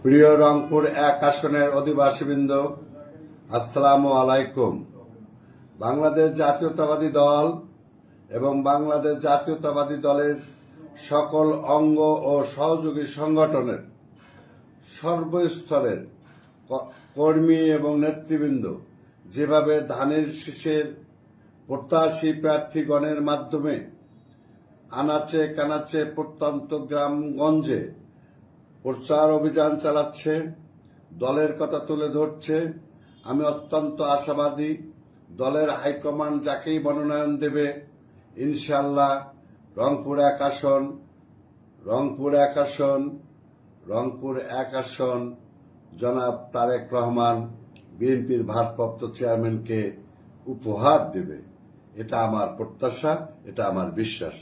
প্রিয় রংপুর এক আসনের অধিবাসীবৃন্দ, আসসালামু আলাইকুম। বাংলাদেশ জাতীয়তাবাদী দল এবং বাংলাদেশ জাতীয়তাবাদী দলের সকল অঙ্গ ও সহযোগী সংগঠনের সর্বস্তরের কর্মী এবং নেতৃবৃন্দ যেভাবে ধানের শীষের প্রত্যাশী প্রার্থীগণের মাধ্যমে আনাচে কানাচে প্রত্যন্ত গ্রামগঞ্জে প্রচার অভিযান চালাচ্ছে, দলের কথা তুলে ধরছে, আমি অত্যন্ত আশাবাদী দলের হাইকমান্ড যাকেই মনোনয়ন দেবে ইনশাআল্লাহ রংপুর এক আসন জনাব তারেক রহমান বিএনপির ভারপ্রাপ্ত চেয়ারম্যানকে উপহার দেবে। এটা আমার প্রত্যাশা, এটা আমার বিশ্বাস।